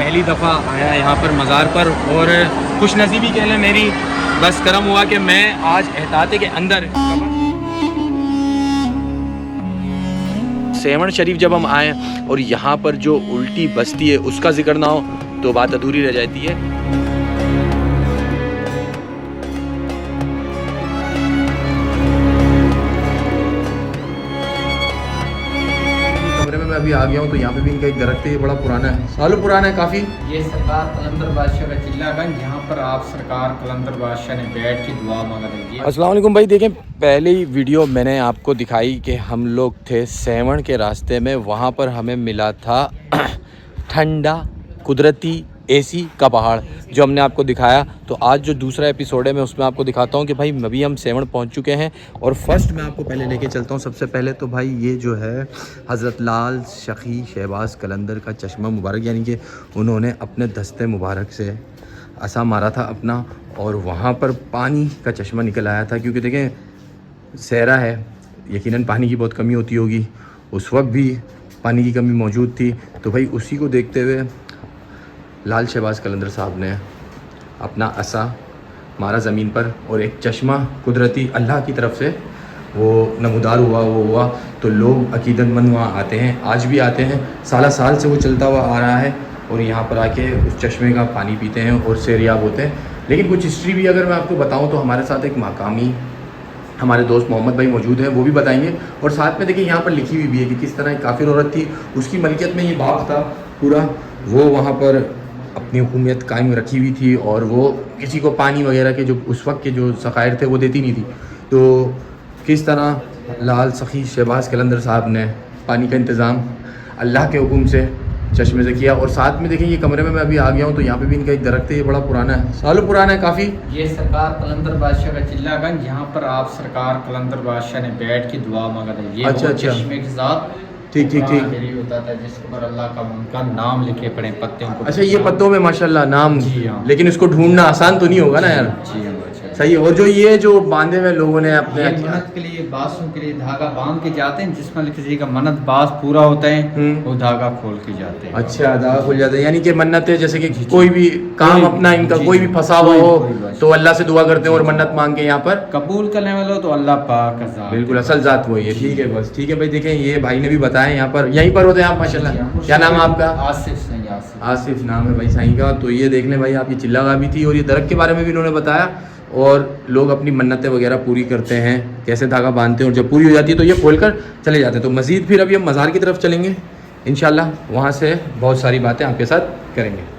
पहली दफ़ा आया यहाँ पर मज़ार पर, और खुश नसीबी कह लें मेरी, बस करम हुआ कि मैं आज एहताते के अंदर सेवण शरीफ जब हम आए और यहाँ पर जो उल्टी बस्ती है उसका जिक्र ना हो तो बात अधूरी रह जाती है। मैं अभी आ गया हूँ तो यहाँ पे भी इनका एक दरख्त है, ये बड़ा पुराना है, सालों पुराना है काफ़ी। ये सरकार कलंदर बादशाह का चिल्लागंज, जहाँ पर आप सरकार कलंदर बादशाह ने बैठ के दुआ मांगा रही है। अस्सलाम वालेकुम भाई, देखें पहले ही वीडियो मैंने आपको दिखाई कि हम लोग थे सेवण के रास्ते में, वहाँ पर हमें मिला था ठंडा कुदरती एसी का पहाड़ जो हमने आपको दिखाया। तो आज जो दूसरा एपिसोड है मैं उसमें आपको दिखाता हूँ कि भाई अभी हम सेवण पहुँच चुके हैं। और फर्स्ट मैं आपको पहले लेके चलता हूँ, सबसे पहले तो भाई ये जो है हज़रत लाल सखी शहबाज कलंदर का चश्मा मुबारक, यानी कि उन्होंने अपने दस्ते मुबारक से असा मारा था अपना और वहाँ पर पानी का चश्मा निकल आया था। क्योंकि देखें सहरा है, यकीनन पानी की बहुत कमी होती होगी, उस वक्त भी पानी की कमी मौजूद थी। तो भाई उसी को देखते हुए लाल शहबाज कलंदर साहब ने अपना असा मारा ज़मीन पर और एक चश्मा कुदरती अल्लाह की तरफ से वो नमूदार हुआ, वो हुआ। तो लोग अकीदतमंद वहाँ आते हैं, आज भी आते हैं, साल साल से वो चलता हुआ आ रहा है और यहाँ पर आके उस चश्मे का पानी पीते हैं और सेहरियाब होते हैं। लेकिन कुछ हिस्ट्री भी अगर मैं आपको बताऊँ तो हमारे साथ एक मकामी हमारे दोस्त मोहम्मद भाई मौजूद हैं, वो भी बताएंगे। और साथ में देखिए यहाँ पर लिखी हुई भी है कि किस तरह एक काफिर औरत थी, उसकी मलकियत में ये बाग था पूरा, वो वहाँ पर अपनी हुकूमत कायम रखी हुई थी और वो किसी को पानी वगैरह के जो उस वक्त के जो ज़खायर थे वो देती नहीं थी। तो किस तरह लाल सखी शहबाज कलंदर साहब ने पानी का इंतज़ाम अल्लाह के हुक्म से चश्मे से किया। और साथ में देखें ये कमरे में मैं अभी आ गया हूँ तो यहाँ पे भी इनका एक दरख्त है, ये बड़ा पुराना है, सालों पुराना है काफ़ी। ये सरकार कलंदर बादशाह का चिल्लागंज, जहाँ पर आप सरकार कलंदर बादशाह ने बैठ के दुआ मांगा रही है। अच्छा अच्छा, चश्मे के साथ ठीक ठीक ठीक होता था जिसके ऊपर अल्लाह का उनका नाम लिखे पड़े पत्तों को। अच्छा ये पत्तों में माशाल्लाह नाम, जी हाँ। लेकिन इसको ढूंढना आसान तो नहीं होगा ना यार। जी हाँ, सही है। और जो ये जो बांधे हुए लोगों ने अपने मन्नत के लिए बासों के लिए धागा बांध के जाते हैं, जिसमें किसी का मन्नत बास पूरा होता है वो धागा खोल के जाते हैं। अच्छा धागा खुल जाता है, यानी कि मन्नत है जैसे कि कोई भी काम अपना इनका कोई भी फंसा हुआ हो तो अल्लाह से दुआ करते हैं और मन्नत मांग के यहाँ पर कबूल करने वाला हो तो अल्लाह पाक का ज़ात। बिल्कुल असल जात वही है। ठीक है बस, ठीक है भाई। देखें ये भाई ने भी बताया यहाँ पर, यहीं पर होते हैं आप माशाल्लाह। क्या नाम है आपका? आसिफ। आसिफ नाम है भाई साईं का। तो ये देख लें भाई, आप ये चिल्ला गा भी थी और ये दरख्त के बारे में भी इन्होंने बताया। और लोग अपनी मन्नतें वगैरह पूरी करते हैं, कैसे धागा बांधते हैं और जब पूरी हो जाती है तो ये खोल कर चले जाते हैं। तो मज़ीद फिर अभी हम मज़ार की तरफ चलेंगे इंशाल्लाह, वहाँ से बहुत सारी बातें आपके साथ करेंगे।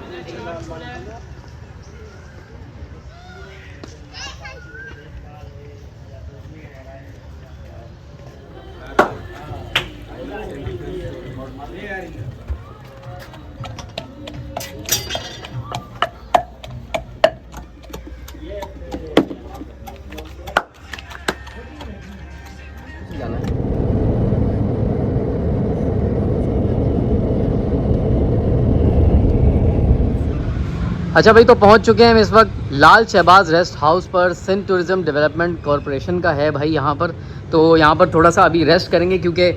अच्छा भाई, तो पहुंच चुके हैं हम इस वक्त लाल शहबाज रेस्ट हाउस पर। सिंध टूरिज़्म डेवलपमेंट कॉरपोरेशन का है भाई यहाँ पर। तो यहाँ पर थोड़ा सा अभी रेस्ट करेंगे क्योंकि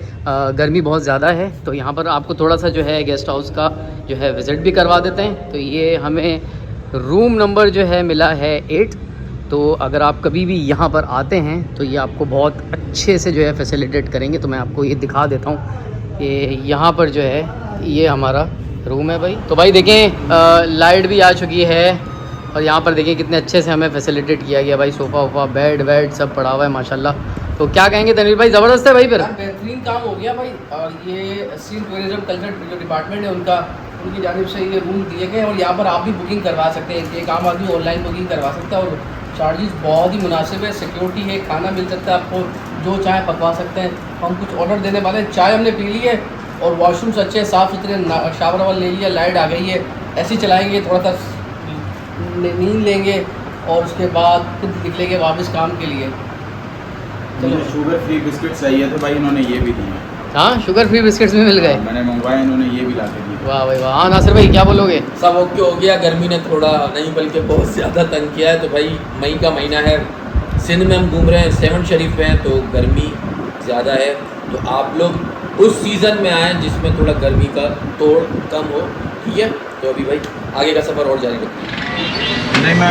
गर्मी बहुत ज़्यादा है। तो यहाँ पर आपको थोड़ा सा जो है गेस्ट हाउस का जो है विज़िट भी करवा देते हैं। तो ये हमें रूम नंबर जो है मिला है 8। तो अगर आप कभी भी यहाँ पर आते हैं तो ये आपको बहुत अच्छे से जो है फैसिलिटेट करेंगे। तो मैं आपको ये दिखा देता हूँ कि यहाँ पर जो है ये हमारा रूम है भाई। तो भाई देखें लाइट भी आ चुकी है और यहाँ पर देखें कितने अच्छे से हमें फैसिलिटेट किया गया भाई। सोफ़ा वोफ़ा बेड वेड सब पड़ा हुआ है माशाल्लाह। तो क्या कहेंगे तनवीर भाई, ज़बरदस्त है भाई। फिर बेहतरीन काम हो गया भाई। और ये सिंध टूरिज़्म कल्चर जो डिपार्टमेंट है उनकी जानिब से ये रूम दिए गए और यहाँ पर आप भी बुकिंग करवा सकते हैं। एक आम आदमी ऑनलाइन बुकिंग करवा सकता है और चार्जेस बहुत ही मुनासिब है। सिक्योरिटी है, खाना मिल सकता है, आपको जो चाहे पकवा सकते हैं। हम कुछ ऑर्डर देने वाले हैं, चाय हमने पी ली है और वॉशरूम्स अच्छे साफ़ सुथरे, शावर वावर ले लिया, लाइट आ गई है। ऐसे ही चलाएंगे, थोड़ा सा नींद लेंगे और उसके बाद खुद निकलेंगे वापस काम के लिए। चलो शुगर फ्री बिस्किट चाहिए थे भाई, इन्होंने ये भी दिए। हाँ शुगर फ्री बिस्किट्स भी मिल गए। मैंने मंगवाया, इन्होंने ये भी ला के दिए। वाह भाई वाह। हाँ नासिर भाई क्या बोलोगे? सब ओके हो गया। गर्मी ने थोड़ा नहीं बल्कि बहुत ज़्यादा तंग किया है। तो भाई मई का महीना है, सिंध में हम घूम रहे हैं, सेवन शरीफ में हैं, तो गर्मी ज़्यादा है। तो आप लोग उस सीज़न में आएँ जिसमें थोड़ा गर्मी का तोड़ कम हो, ठीक है। तो अभी भाई आगे का सफ़र और जारी रखते हैं। नहीं मैं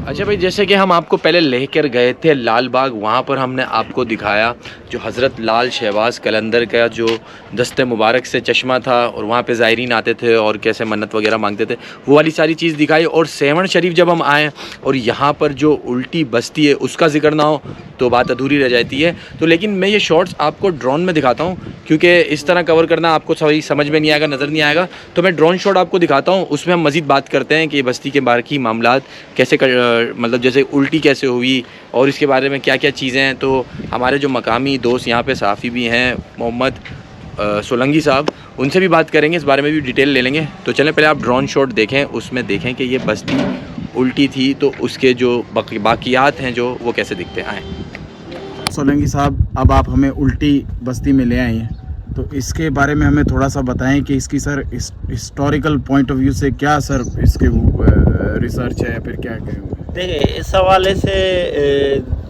अच्छा भाई, जैसे कि हम आपको पहले लेकर गए थे लाल बाग, वहाँ पर हमने आपको दिखाया जो हज़रत लाल शहबाज कलंदर का जो दस्ते मुबारक से चश्मा था और वहाँ पे ज़ायरीन आते थे और कैसे मन्नत वगैरह मांगते थे, वो वाली सारी चीज़ दिखाई। और सेवन शरीफ जब हम आए और यहाँ पर जो उल्टी बस्ती है उसका जिक्र ना हो तो बात अधूरी रह जाती है। तो लेकिन मैं ये शॉर्ट्स आपको ड्रोन में दिखाता हूँ, क्योंकि इस तरह कवर करना आपको सही समझ में नहीं आएगा, नज़र नहीं आएगा। तो मैं ड्रोन शॉट आपको दिखाता हूँ, उसमें हम मज़ीद बात करते हैं कि बस्ती के बाकी मामलात कैसे मतलब जैसे उल्टी कैसे हुई और इसके बारे में क्या क्या चीज़ें हैं। तो हमारे जो मकामी दोस्त यहाँ पे सहाफ़ी भी हैं, मोहम्मद सोलंगी साहब, उनसे भी बात करेंगे, इस बारे में भी डिटेल ले लेंगे। तो चलें पहले आप ड्रोन शॉट देखें, उसमें देखें कि ये बस्ती उल्टी थी तो उसके जो बाकियात हैं जो वो कैसे दिखते हैं। आएँ सोलंकी साहब, अब आप हमें उल्टी बस्ती में ले आए हैं, तो इसके बारे में हमें थोड़ा सा बताएं कि इसकी sir historical point of view से क्या सर इसके रिसर्च है या फिर क्या कहें। देखिए, इस हवाले से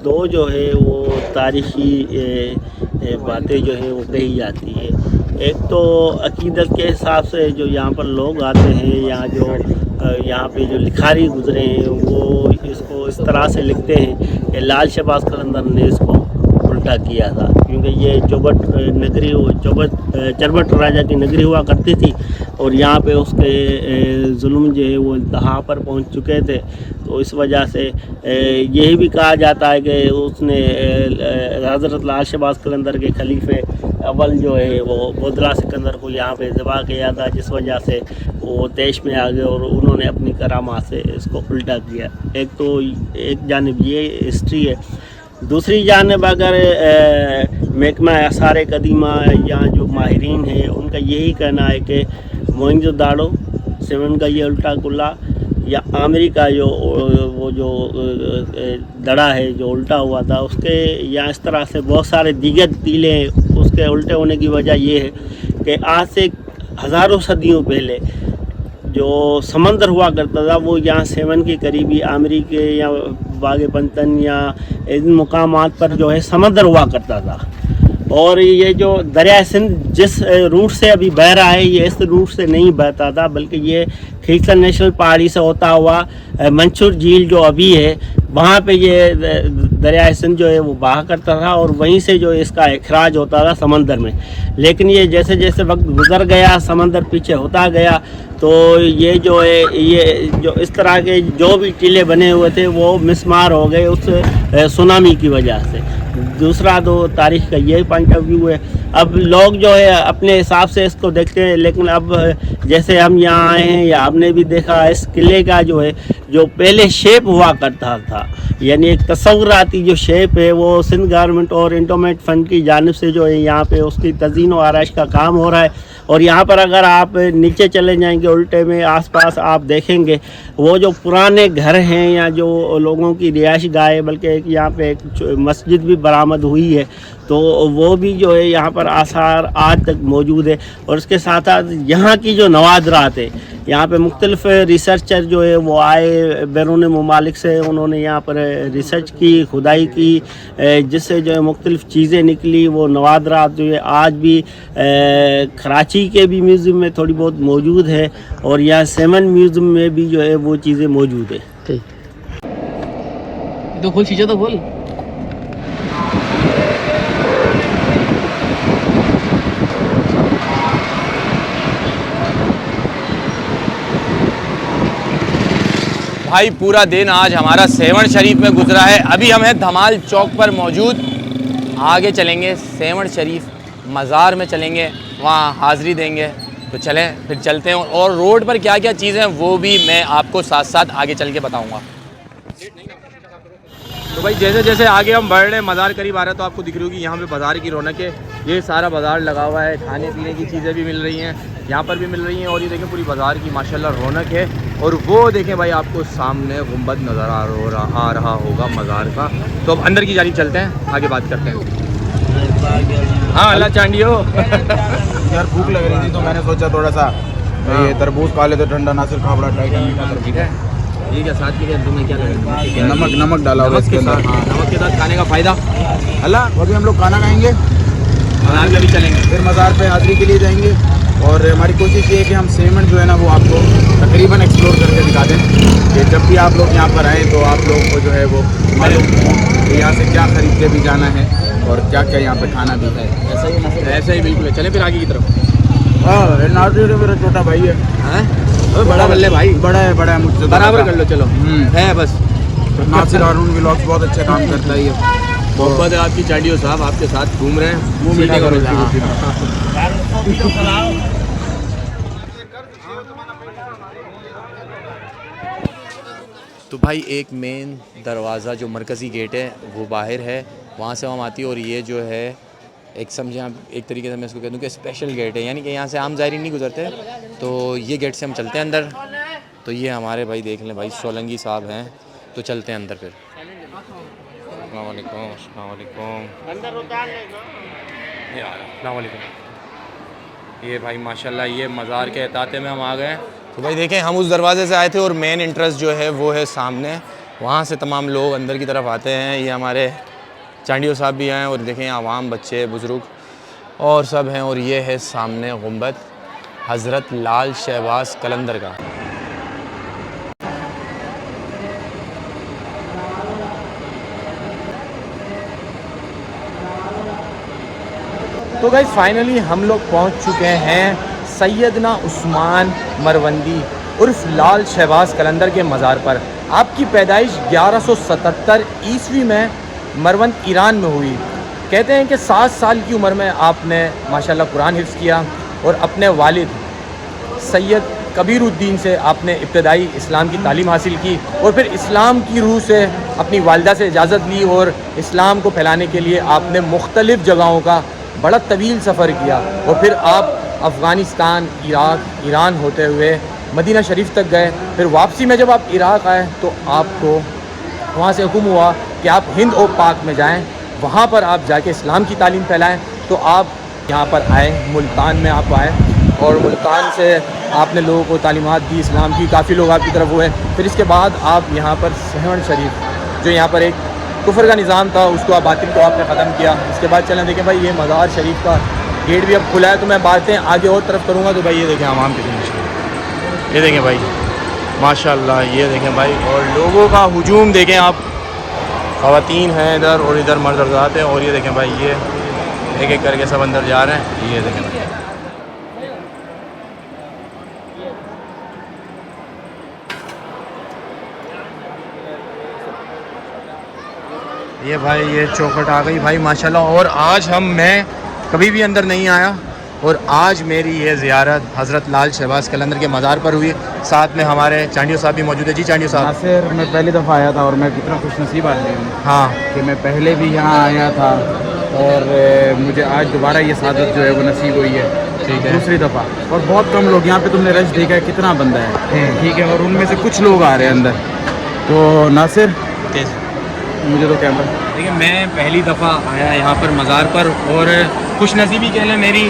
दो जो है वो तारीख़ी बातें जो है वो कही जाती है। एक तो अकीदत के हिसाब से जो यहाँ पर लोग आते हैं, यहाँ पे जो लिखारी गुजरे हैं वो इसको इस तरह से लिखते हैं कि लाल शहबाज कलंदर ने इसको उल्टा किया था, क्योंकि ये चरबट राजा की नगरी हुआ करती थी और यहाँ पे उसके जुल्म जो है वो इंतहा पर पहुँच चुके थे। तो इस वजह से यही भी कहा जाता है कि उसने हज़रत लाल शहबाज कलंदर के खलीफे अव्वल जो है वो बोदला सिकंदर को यहाँ पे ज़बह किया था, जिस वजह से वो तेश में आ गए और उन्होंने अपनी करामात से इसको उल्टा किया। एक जानिब ये हिस्ट्री है। दूसरी जानिब अगर महकमा आसार कदीमा या जो माहिरीन हैं उनका यही कहना है कि मोइंजोदाड़ो सेवन का ये उल्टा कुल्ला या आमरी का जो दड़ा है जो उल्टा हुआ था उसके, या इस तरह से बहुत सारे दीगर टीले उसके उल्टे होने की वजह ये है कि आज से हज़ारों सदियों पहले जो समंदर हुआ करता था वो यहाँ सेवन के करीबी आमरी के या बाग पंतन या इन मुकामात पर जो है समंदर हुआ करता था। और ये जो दरिया सिंध जिस रूट से अभी बह रहा है ये इस रूट से नहीं बहता था, बल्कि ये खींचन नेशनल पहाड़ी से होता हुआ मंसूर झील जो अभी है वहाँ पे ये दरिया सिंध जो है वो बहा करता था और वहीं से जो इसका इखराज होता था समंदर में। लेकिन ये जैसे जैसे वक्त गुजर गया, समंदर पीछे होता गया, तो ये जो है ये जो इस तरह के जो भी टीले बने हुए थे वो मिसमार हो गए उस सुनामी की वजह से। दूसरा तो तारीख़ का ये पॉइंट ऑफ व्यू है। अब लोग जो है अपने हिसाब से इसको देखते हैं, लेकिन अब जैसे हम यहाँ आए हैं या आपने भी देखा इस किले का जो है जो पहले शेप हुआ करता था, यानी एक तस्वुराती जो शेप है वो सिंध गवर्नमेंट और इंडोमेंट फंड की जानिब से जो है यहाँ पे उसकी तज़ीन व आराइश का काम हो रहा है। और यहाँ पर अगर आप नीचे चले जाएंगे उल्टे में आसपास आप देखेंगे वो जो पुराने घर हैं या जो लोगों की रिहाइश गाह है, बल्कि एक यहाँ पे एक मस्जिद भी बरामद हुई है, तो वो भी जो है यहाँ पर आसार आज तक मौजूद है। और उसके साथ साथ यहाँ की जो नवादरात है, यहाँ पे मुख्तलिफ रिसर्चर जो है वो आए बैरून ममालिक से, उन्होंने यहाँ पर रिसर्च की, खुदाई की, जिससे जो है मुख्तलिफ चीज़ें निकली। वो नवादरात जो है आज भी कराची के भी म्यूज़ियम में थोड़ी बहुत मौजूद है और यहाँ सेवन म्यूज़ियम में भी जो है वो चीज़ें मौजूद है। ठीक, तो खोल शीशा तो खोल। भाई पूरा दिन आज हमारा सेवन शरीफ में गुजरा है। अभी हम हैं धमाल चौक पर मौजूद, आगे चलेंगे सेवन शरीफ मज़ार में चलेंगे, वहाँ हाज़री देंगे। तो चलें फिर चलते हैं और रोड पर क्या क्या चीज़ें हैं वो भी मैं आपको साथ साथ आगे चल के बताऊँगा। तो भाई जैसे जैसे आगे हम बढ़ रहे हैं, मज़ार करीब आ रहा है, तो आपको दिख रही होगी यहाँ पे बाज़ार की रौनक है। ये सारा बाज़ार लगा हुआ है, खाने पीने की चीज़ें भी मिल रही हैं, यहाँ पर भी मिल रही हैं। और ये देखें पूरी बाज़ार की माशाल्लाह रौनक है। और वो देखें भाई आपको सामने गुंबद नज़र आ रहा होगा मज़ार का। तो अब अंदर की जानिब चलते हैं, आगे बात करते हैं। हाँ अल्लाह चांडियो। यार भूख लग रही थी तो मैंने सोचा थोड़ा सा ये तरबूज खा ले तो ठंडा ना सिर्फ खाबड़ा टाइट। ठीक है, ये क्या साथ के अंदर में क्या लगा? नमक नमक डाला हुआ है नमक इसके के अंदर। साथ, हाँ, नमक के साथ खाने का फ़ायदा। अल्लाह अभी हम लोग खाना खाएंगे, मज़ार में भी चलेंगे। फिर मज़ार पे हाज़िरी के लिए जाएंगे। और हमारी कोशिश ये है कि हम सेमन जो है ना वो आपको तकरीबन एक्सप्लोर करके दिखा दें कि जब भी आप लोग यहाँ पर आएँ तो आप लोगों को जो है वो मालूम हो कि यहाँ से क्या ख़रीद के भी जाना है और क्या क्या यहाँ पे खाना भी है। ऐसा ही बिल्कुल है। चलें फिर आगे की तरफ। हाँ नाज़िर मेरा छोटा भाई है। हैं? अबे बड़ा बल्ले भाई, बड़ा है मुझसे बराबर कर लो। चलो है बस। नासिर हारून व्लॉग्स बहुत अच्छे काम करता है ये। मोहब्बत है आपकी, चांडियो साहब आपके साथ घूम रहे हैं। मुँह मीठा करो इसकी हाँ। कुर्सी में। तो भाई एक मेन दरवाज़ा जो मरकज़ी गेट है वो बाहर है, वहाँ से हम आती है। और ये जो है एक समझे आप, एक तरीके से मैं इसको कह दूँ कि स्पेशल गेट है, यानी कि यहाँ से आम ज़ायरीन नहीं गुजरते। तो ये गेट से हम चलते हैं अंदर। तो ये हमारे भाई देख लें भाई सोलंगी साहब हैं, तो चलते हैं अंदर फिर। अस्सलाम वालेकुम, अस्सलाम वालेकुम। अंदर उतार लेना। अस्सलाम वालेकुम। ये भाई माशाल्लाह ये मज़ार के अहताते में हम आ गए। तो भाई देखें हम उस दरवाज़े से आए थे और मेन इंट्रेंस जो है वो है सामने, वहाँ से तमाम लोग अंदर की तरफ आते हैं। ये हमारे चांडियो साहब भी हैं और देखें आवाम, बच्चे, बुज़ुर्ग और सब हैं। और ये है सामने गुंबद हज़रत लाल शहबाज कलंदर का। तो गाइस फाइनली हम लोग पहुंच चुके हैं सैयदना उस्मान मरवंदी उर्फ लाल शहबाज कलंदर के मज़ार पर। आपकी पैदाइश 1177 ईस्वी में मरवंद ईरान में हुई। कहते हैं कि 7 साल की उम्र में आपने माशाल्लाह कुरान हिफ्ज़ किया और अपने वालिद सैयद कबीरुद्दीन से आपने इब्तदाई इस्लाम की तालीम हासिल की और फिर इस्लाम की रूह से अपनी वालिदा से इजाज़त ली और इस्लाम को फैलाने के लिए आपने मुख्तलिफ़ जगहों का बड़ा तवील सफ़र किया। और फिर आप अफ़गानिस्तान, इराक़, ईरान होते हुए मदीना शरीफ तक गए। फिर वापसी में जब आप इराक़ आए तो आपको वहाँ से हुक्म हुआ कि आप हिंद और पाक में जाएं, वहाँ पर आप जाके इस्लाम की तालीम फैलाएं। तो आप यहाँ पर आए, मुल्तान में आप आए और मुल्तान से आपने लोगों को तालीमात दी इस्लाम की, काफ़ी लोग आपकी तरफ हुए। फिर इसके बाद आप यहाँ पर सेवन शरीफ जो यहाँ पर एक कुफर का निज़ाम था उसको आप बातिल को आपने ख़त्म किया। इसके बाद चलें देखें भाई ये मज़ार शरीफ का गेट भी अब खुला है। तो मैं बातें आगे और तरफ करूँगा। तो भाई ये देखें आवाम कितनी मुश्किल, ये देखें भाई माशाल्लाह, ये देखें भाई। और लोगों का हुजूम देखें आप, ख़वातीन हैं इधर और इधर मर्द हज़रात हैं। और ये देखें भाई ये एक एक करके सब अंदर जा रहे हैं। ये देखें भाई ये भाई ये चौखट आ गई भाई माशाल्लाह। और आज मैं कभी भी अंदर नहीं आया और आज मेरी ये ज़ियारत हज़रत लाल शहबाज कलंदर के मज़ार पर हुई। साथ में हमारे चांडियो साहब भी मौजूद है। जी चांडियो साहब। नासिर मैं पहली दफ़ा आया था और मैं कितना खुशनसीब आदमी हूँ हाँ कि मैं पहले भी यहाँ आया था और मुझे आज दोबारा ये सादत जो है वो नसीब हुई है। ठीक है। दूसरी दफ़ा। और बहुत कम लोग यहाँ पे, तुमने रश देखा है कितना बंदा है, ठीक है। और उनमें से कुछ लोग आ रहे हैं अंदर। तो नासिर मुझे तो कैमरा, देखिए मैं पहली दफ़ा आया यहाँ पर मज़ार पर और खुशनसीबी कह लें मेरी,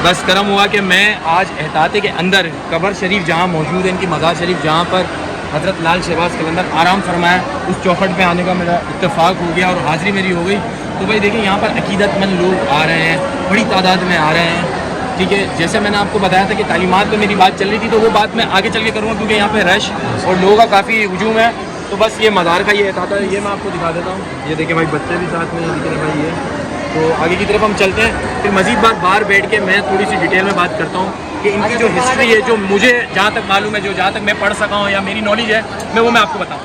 बस करम हुआ कि मैं आज एहताते के अंदर कब्र शरीफ जहाँ मौजूद है, इनकी मज़ार शरीफ जहाँ पर हज़रत लाल शहबाज कलंदर आराम फरमाया, उस चौखट पे आने का मेरा इत्तेफाक हो गया और हाज़िरी मेरी हो गई। तो भाई देखिए यहाँ पर अकीदतमंद लोग आ रहे हैं, बड़ी तादाद में आ रहे हैं, ठीक है। जैसे मैंने आपको बताया था कि तालीमात पे मेरी बात चल रही थी, तो वो बात मैं आगे चल के करूँगा क्योंकि यहाँ पे रश और लोगों का काफ़ी हुजूम है। तो बस ये मज़ार का ये एहताता है, ये मैं आपको दिखा देता हूँ। ये देखिए भाई बच्चे भी साथ में दिख रहे हैं भाई ये। तो आगे की तरफ हम चलते हैं, फिर मज़ीद बाहर बैठ के मैं थोड़ी सी डिटेल में बात करता हूँ कि इनकी जो हिस्ट्री है, जो मुझे जहाँ तक मालूम है, जो जहाँ तक मैं पढ़ सका हूँ या मेरी नॉलेज है, मैं आपको बताऊँ।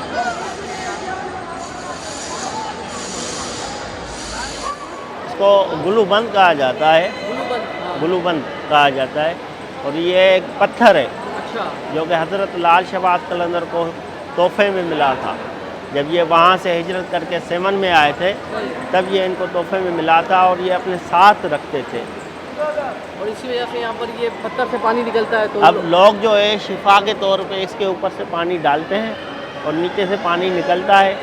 इसको गुलूबंद कहा जाता है, गुलूबंद कहा जाता है। और ये एक पत्थर है जो कि हज़रत लाल शहबाज कलंदर को तोहफे में मिला था। जब ये वहाँ से हिजरत करके सेमन में आए थे तब ये इनको तोहफे में मिला था और ये अपने साथ रखते थे। और इसी वजह से यहाँ पर ये पत्थर से पानी निकलता है। तो अब लोग जो है शिफा के तौर पे इसके ऊपर से पानी डालते हैं और नीचे से पानी निकलता है,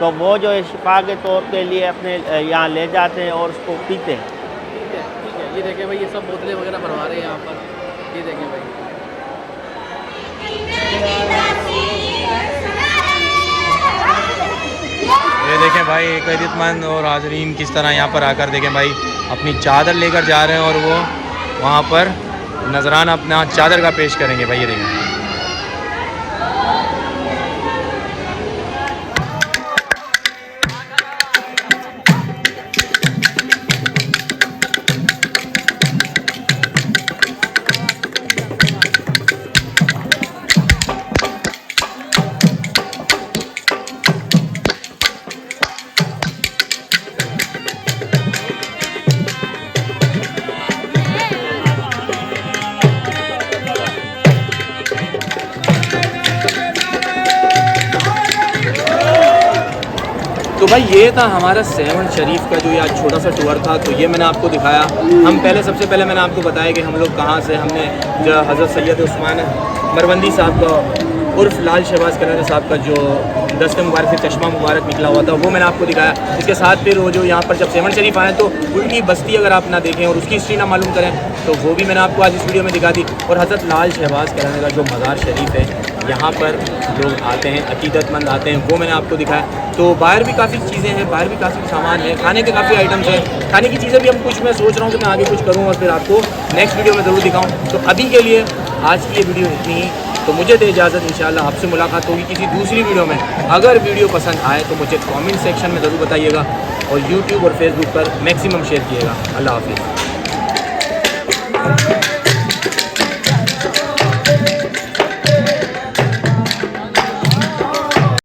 तो वो जो है शिफा के तौर के लिए अपने यहाँ ले जाते हैं और उसको पीते हैं। ठीक है, ये देखें भाई, ये सब बोतलें वगैरह भरवा रहे हैं यहाँ पर। ये देखें भाई, देखें भाई इज़्ज़तमंद और हाज़रीन किस तरह यहाँ पर आकर देखें भाई अपनी चादर लेकर जा रहे हैं और वो वहाँ पर नजराना अपना चादर का पेश करेंगे भाई। ये देखें तो भाई ये था हमारा सेवन शरीफ का जो ये आज छोटा सा टूर था। तो ये मैंने आपको दिखाया। हम सबसे पहले मैंने आपको बताया कि हम लोग कहाँ से हमने जो हज़रत सैयद उस्मान मरवंदी साहब का उर्फ लाल शहबाज कलर साहब का जो दस्ते मुबारक से चश्मा मुबारक निकला हुआ था वो मैंने आपको दिखाया। इसके साथ फिर वो जो यहाँ पर जब सेवन शरीफ आए तो उनकी बस्ती अगर आप ना देखें और उसकी हिस्ट्री ना मालूम करें तो वो भी मैंने आपको आज इस वीडियो में दिखा दी। और हज़रत लाल शहबाज कलर का जो मज़ार शरीफ है यहाँ पर लोग आते हैं, अकीदतमंद आते हैं, वो मैंने आपको दिखाया। तो बाहर भी काफ़ी चीज़ें हैं, बाहर भी काफ़ी सामान है, खाने के काफ़ी आइटम्स हैं। खाने की चीज़ें भी हम कुछ मैं सोच रहा हूँ कि मैं आगे कुछ करूँ और फिर आपको नेक्स्ट वीडियो में ज़रूर दिखाऊँ। तो अभी के लिए आज की ये वीडियो इतनी ही। तो मुझे दे इजाज़त, इंशाल्लाह आपसे मुलाकात होगी किसी दूसरी वीडियो में। अगर वीडियो पसंद आए तो मुझे कमेंट सेक्शन में ज़रूर बताइएगा और यूट्यूब और फेसबुक पर मैक्सिमम शेयर कीजिएगा। अल्लाह हाफिज़।